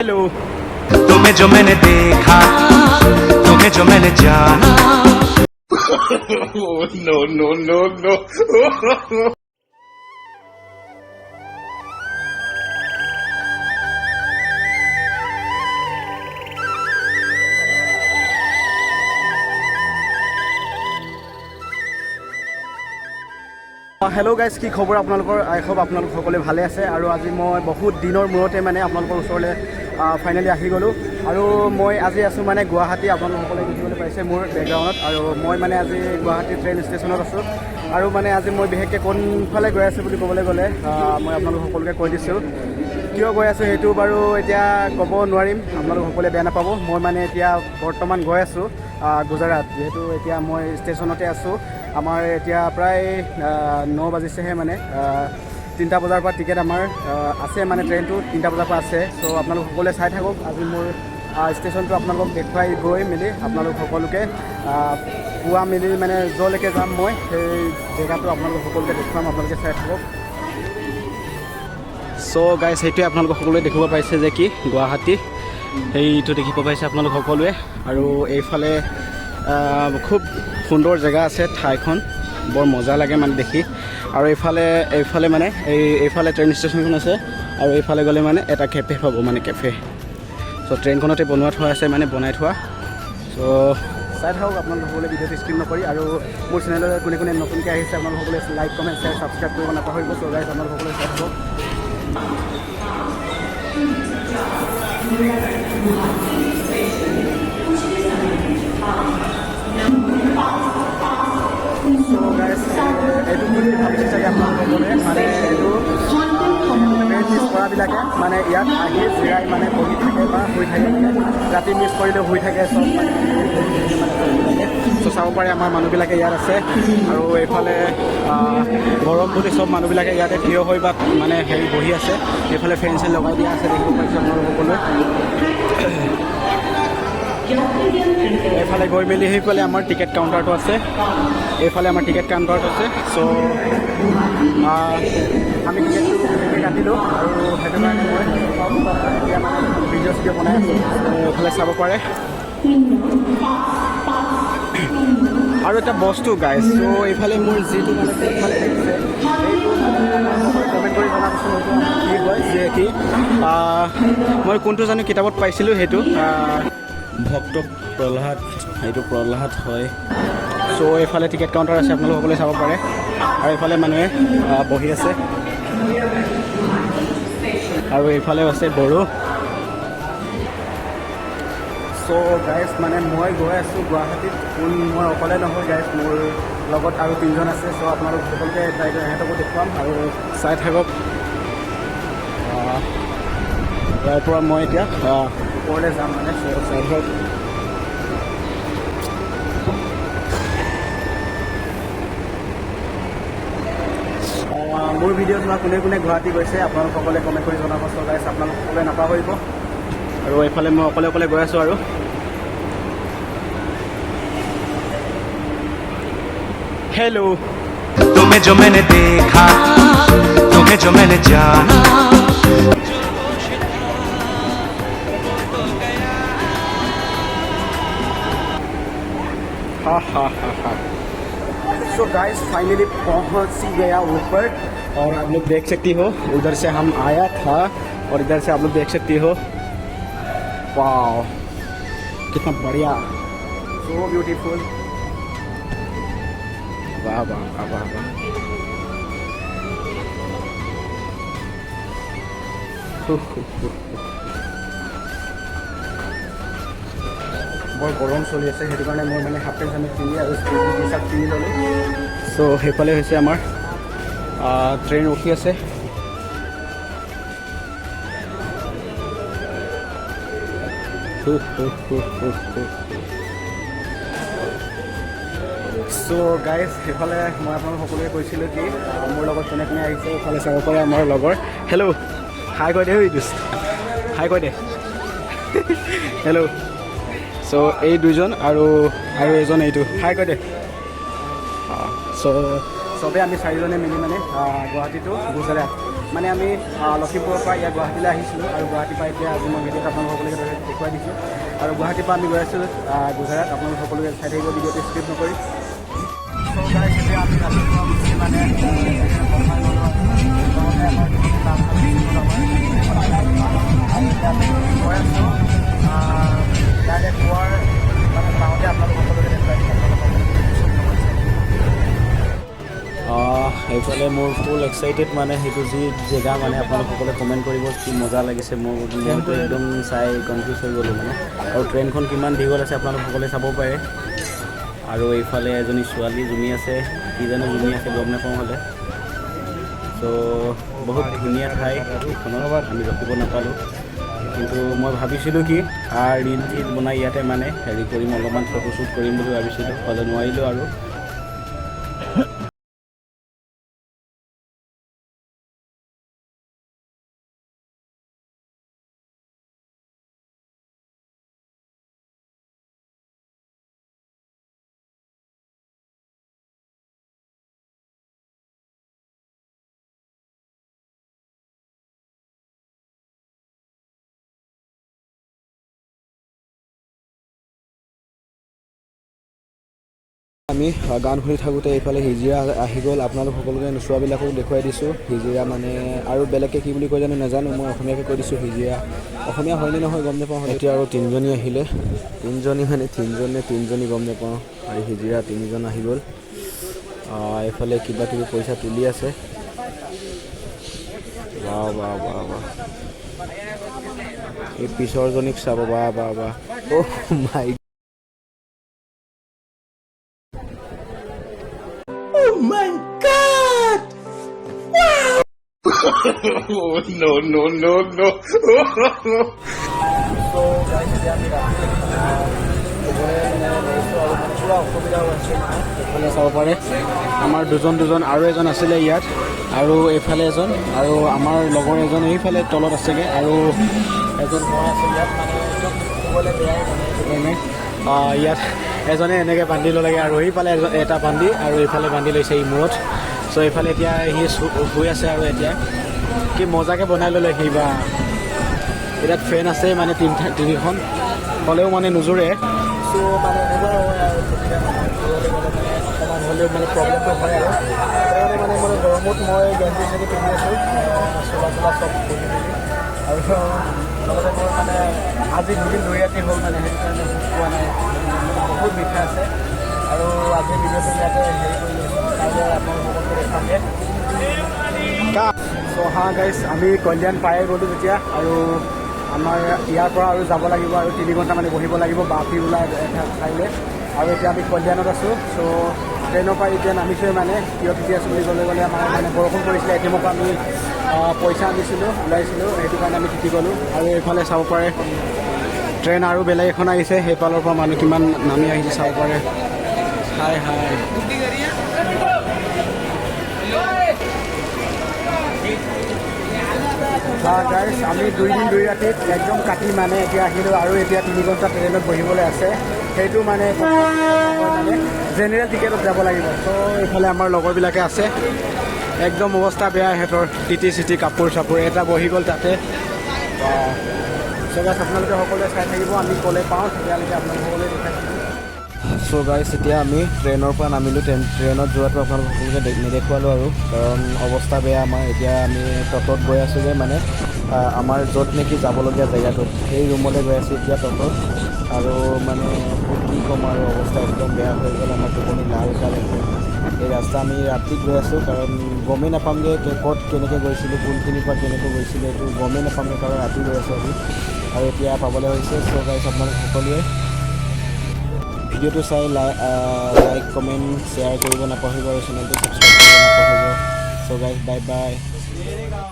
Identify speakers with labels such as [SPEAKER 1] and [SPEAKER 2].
[SPEAKER 1] Hello तुम्हें जो मैंने देखा तुम्हें जो मैंने जाना no no no no hello guys কি খবৰ আপোনালোকৰ আই হোপ আপোনালোক সকলোৱে ভালে আছে আৰু আজি মই বহুত দিনৰ মূৰতে মানে আপোনালোকৰ ওচৰলৈ ফাইনেলি আহি গ'লোঁ আৰু মই আজি আছোঁ মানে গুৱাহাটী আপোনালোকসকলে দেখিবলৈ পাইছে মোৰ বেকগ্ৰাউণ্ডত আৰু মই মানে আজি গুৱাহাটী ট্ৰেইন ষ্টেচনত আছোঁ আৰু মানে আজি মই বিশেষকৈ কোনফালে গৈ আছোঁ বুলি ক'বলৈ গ'লে মই আপোনালোক সকলোকে কৈ দিছোঁ কিয় গৈ আছোঁ সেইটো বাৰু এতিয়া ক'ব নোৱাৰিম আপোনালোক সকলোৱে বেয়া নাপাব মই মানে এতিয়া বৰ্তমান গৈ আছোঁ গুজৰাট যিহেতু এতিয়া মই ষ্টেচনতে আছোঁ আমাৰ এতিয়া প্ৰায় 9 বাজিছেহে মানে 3টা বজাৰ পৰা টিকেট আমাৰ আছে মানে ট্ৰেইনটো 3টা বজাৰ পৰা আছে চ' আপোনালোক সকলোৱে চাই থাকক আজি মোৰ ষ্টেচনটো আপোনালোকক দেখুৱাই গৈ মেলি আপোনালোক সকলোকে পুৱা মেলি মানে য'লৈকে যাম মই সেই জেগাটো আপোনালোক সকলোকে দেখুৱাম আপোনালোকে চাই থাকক চ' গাইজ সেইটোৱে আপোনালোক সকলোৱে দেখিব পাইছে যে কি গুৱাহাটী সেইটো দেখিব পাইছে আপোনালোক সকলোৱে আৰু এইফালে খুব সুন্দৰ জেগা আছে ঠাইখন বৰ মজা লাগে মানে দেখি আৰু এইফালে মানে এইফালে ট্ৰেইন ষ্টেচনখন আছে আৰু এইফালে গ'লে মানে এটা কেফে পাব মানে কেফে চ' ট্ৰেইনখনতে বনোৱা থোৱা আছে মানে বনাই থোৱা চ' চাই থাকক আপোনালোক সকলোৱে ভিডিঅ'টো স্কিপ নকৰি আৰু মোৰ চেনেললৈ কোনে কোনে নতুনকৈ আহিছে আপোনালোক সকলোৱে লাইক কমেণ্ট শ্বেয়াৰ ছাবস্ক্ৰাইব কৰিব নাপাহৰিব চ' গাইজ আপোনালোক সকলোৱে চাই থাকক এইটো বুলি ভাবিছে চাগে আপোনালোকসকলে মানে এইটো মিছ কৰাবিলাকে মানে ইয়াত আহি জিৰাই মানে বহি থাকে বা শুই থাকে ৰাতি মিছ কৰিলেও শুই থাকে চব মানে চ' চাব পাৰে আমাৰ মানুহবিলাকে ইয়াত আছে আৰু এইফালে গৰম বুলি চব মানুহবিলাকে ইয়াতে থিয় হৈ বা মানে হেৰি বহি আছে এইফালে ফেন চেন লগাই দিয়া আছে দেখিব পাইছে আপোনালোক সকলোৱে এইফালে গৈ মেলি সেইফালে আমাৰ টিকেট কাউণ্টাৰটো আছে এইফালে আমাৰ টিকেট কাউণ্টাৰটো আছে চ' আমি টিকেটটো কাটিলোঁ আৰু সেইটো কাৰণে মই এতিয়া মানে ভিডিঅ' চিডিঅ' বনাই আছোঁ এইফালে চাব পাৰে আৰু এটা বস্তু গাইজ চ' এইফালে মোৰ যিটো মানে এইফালে দেখিছে সেইটো কমেণ্ট কৰি জনাবচোন কি হয় যে কি মই কোনটো জানো কিতাপত পাইছিলোঁ সেইটো ভক্ত প্ৰহ্লাদ এইটো প্ৰহ্লাদ হয় চ' এইফালে টিকেট কাউণ্টাৰ আছে আপোনালোক সকলোৱে চাব পাৰে আৰু এইফালে মানুহে বহি আছে আৰু এইফালেও আছে বড়ো চ' গাইজ মানে মই গৈ আছোঁ গুৱাহাটীত মই অকলে নহয় গাইজ মোৰ লগত আৰু 3জন আছে চ' আপোনালোক সকলোকে সিহঁতকো দেখুৱাম আৰু চাই থাকক ইয়াৰ পৰা মই এতিয়া ওপৰলৈ যাম মানে চাই থাকক মোৰ ভিডিঅ' চোৱা কোনে কোনে গুৱাহাটী গৈছে আপোনালোক সকলোৱে কমেণ্ট কৰি জনাব চ' গাইজ আপোনালোক সকলোৱে নাপাহৰিব আৰু এইফালে মই অকলে গৈ আছোঁ আৰু हेलो तुम्हें जो मैंने देखा तुम्हें जो मैंने जाना सो गाइस फाइनली पहुंच ही गया ऊपर और आप लोग देख सकती हो उधर से हम आया था और इधर से आप लोग देख सकती हो वाह कितना बढ़िया सो ब्यूटीफुल वाह वाह वाह वाह বৰ গৰম চলি আছে সেইটো কাৰণে মই মানে হাফ পেণ্ট চাৰ্ট কিনি আৰু টি চাৰ্ট কিনি ল'লোঁ চ' সেইফালে হৈছে আমাৰ ট্ৰেইন ৰখি আছে চ' গাইজ সেইফালে মই আপোনালোক সকলোৱে কৈছিলোঁ কি মোৰ লগত কোনে কোনে আহিছে এইফালে চাব পাৰে আমাৰ লগৰ হেল্ল' হাই কৈ দে হাই কৈ দে হেল্ল' চ' এই দুজন আৰু এজন এইটো হাই কৈ দে চ' চবেই আমি 4জনে মিলি মানে গুৱাহাটী টু গুজৰাট মানে আমি লখিমপুৰৰ পৰা ইয়াত গুৱাহাটীলৈ আহিছিলোঁ আৰু গুৱাহাটীৰ পৰা এতিয়া আজি মই ভিডিঅ'ত আপোনালোক সকলোকে দেখুৱাই দিছোঁ আৰু গুৱাহাটীৰ পৰা আমি গৈ আছোঁ গুজৰাট। আপোনালোক সকলোকে চাই থাকিব, ভিডিঅ'টো স্কিপ নকৰি। এতিয়া আমি ৰাতিপুৱা মানে গৈ আছোঁ ডাইৰেক্ট গোৱাৰ মানে গাঁৱতে আপোনালোক সকলোকে দেখুৱাই দিছোঁ। সেইফালে মোৰ ফুল এক্সাইটেড মানে সেইটো যি জেগা মানে আপোনালোকসকলে কমেণ্ট কৰিব কি মজা লাগিছে। মইতো একদম চাই কনফিউজ হৈ গ'লোঁ মানে। আৰু ট্ৰেইনখন কিমান দীঘল আছে আপোনালোকসকলে চাব পাৰে। আৰু এইফালে এজনী ছোৱালী জুমি আছে, কি জানো জুমি আছে গম নাপাওঁ হ'লে। ত' বহুত ধুনীয়া ঠাই এইখনত, আমি ৰখিব নাপালোঁ। কিন্তু মই ভাবিছিলোঁ কি ৰীল চিল বনাই ইয়াতে মানে হেৰি কৰিম, অলপমান ফটোশ্বুট কৰিম বুলি ভাবিছিলোঁ, হ'লে নোৱাৰিলোঁ আৰু। আমি গান শুনি থাকোঁতে এইফালে হিজিৰা আহি গ'ল। আপোনালোক সকলোকে নোচোৱাবিলাকক দেখুৱাই দিছোঁ হিজিৰা মানে, আৰু বেলেগকৈ কি বুলি কয় জানো নাজানো, মই অসমীয়াকৈ কৈ দিছোঁ হিজিৰা। অসমীয়া হয়নে নহয় গম নাপাওঁ। এতিয়া আৰু তিনিজনী আহিলে, তিনিজনী গম নাপাওঁ। আৰু হিজিৰা তিনিজন আহি গ'ল। এইফালে কিবা কিবি পইচা তুলি আছে। এই পিছৰজনীক চাব, অ' মাই Oh my God! Wow! No. So guys, চাব পাৰে আমাৰ দুজন আৰু এজন আছিলে ইয়াত, আৰু এইফালে এজন, আৰু আমাৰ লগৰ এজন এইফালে তলত আছেগৈ, আৰু এজন মই আছে ইয়াত। মানে একদম ক'বলৈ বেয়াই মানে সেইটো কাৰণে ইয়াত এজনে এনেকৈ বান্ধি ল'লেগৈ, আৰু এইফালে এটা বান্ধি আৰু এইফালে বান্ধি লৈছে ই মূৰত। চ' এইফালে এতিয়া সি শুই আছে, আৰু এতিয়া কি মজাকৈ বনাই ল'লে সি। বা ইয়াত ফেন আছে মানে তিনিখন, হ'লেও মানে নোজোৰে। চ' মানে এনেকুৱা হয় আৰু অকণমান হ'লেও মানে প্ৰব্লেমটো হয় আৰু সেইকাৰণে মানে গৰমত মই গেঞ্জি চেঞ্জি পিন্ধি আছোঁ, চোলা চব পিন্ধি মেলি। আৰু লগতে মোৰ মানে আজি দুদিন 2 ৰাতি হ'ল মানে, সেইটো কাৰণে পোৱা নাই, বহুত মিঠা আছে। আৰু আজি ভিডিঅ'টো ইয়াতে হেৰি কৰি লৈছোঁ, কাইলৈ আপোনালোকক দেখামগৈ। চ' গাইজ আমি কল্যাণ পায়ে গ'লোঁ যেতিয়া, আৰু আমাৰ ইয়াৰ পৰা আৰু যাব লাগিব, আৰু 3 ঘণ্টা মানে বহিব লাগিব বাপি ওলাই ঠাইলৈ। আৰু এতিয়া আমি কল্যাণত আছোঁ। চ' ট্ৰেইনৰ পৰা এতিয়া নামিছোঁৱে মানে, কিয় তিতি আছোঁ বুলি ক'লে আমাৰ মানে বৰষুণ পৰিছিলে। এটিএমৰ পৰা আমি পইচা আনিছিলোঁ, ওলাইছিলোঁ, সেইটো কাৰণে আমি তিতি গ'লোঁ। আৰু এইফালে চাব পাৰে ট্ৰেইন আৰু বেলেগ এখন আহিছে, সেইফালৰ পৰা মানুহ কিমান নামি আহিছে চাব পাৰে। হাই গাইজ আমি 2 দিন 2 ৰাতিত একদম কাটি মানে এতিয়া আহিলোঁ, আৰু এতিয়া 3 ঘণ্টা ট্ৰেইনত বহিবলৈ আছে। সেইটো মানে জেনেৰেল টিকেটত যাব লাগিব। ত' এইফালে আমাৰ লগৰবিলাকে আছে, একদম অৱস্থা বেয়া সিহঁতৰ, চিটি কাপোৰ চাপোৰ এটা বহি গ'ল তাতে। চ' গাইজ আপোনালোকে সকলোৱে চাই থাকিব, আমি ক'লে পাওঁ তেতিয়ালৈকে আপোনালোকে সকলোৱে দেখাই থাকিব। চ' গাইজ এতিয়া আমি ট্ৰেইনৰ পৰা নামিলোঁ। ট্ৰেইনত যোৱাটো আপোনালোক সকলোকে নেদেখুৱালোঁ আৰু, কাৰণ অৱস্থা বেয়া আমাৰ। এতিয়া আমি ততত গৈ আছোঁ যে মানে আমাৰ য'ত নেকি যাবলগীয়া জেগাটোত, সেই ৰুমলৈ গৈ আছোঁ এতিয়া ততত। আৰু মানে কি ক'ম আৰু, অৱস্থা একদম বেয়া হৈ গ'ল আমাৰ, টোপনি লাল কাল একদম। এই ৰাস্তা আমি ৰাতি গৈ আছোঁ, কাৰণ গমেই নাপামগৈ ক'ত কেনেকৈ গৈছিলোঁ, কোনখিনিৰ পৰা কেনেকৈ গৈছিলোঁ, এইটো গমেই নাপামগৈ, কাৰণ ৰাতি গৈ আছোঁ আমি। আৰু এতিয়া পাবলৈ হৈছে। চ' গাইজ আপোনালোক সকলোৱে ভিডিঅ'টো চাই লাইক কমেণ্ট শ্বেয়াৰ কৰিব নাপাহৰিব, আৰু চেনেলটো ছাবস্ক্ৰাইব কৰিব নাপাহৰিব। চ' গাইজ বাই বাই।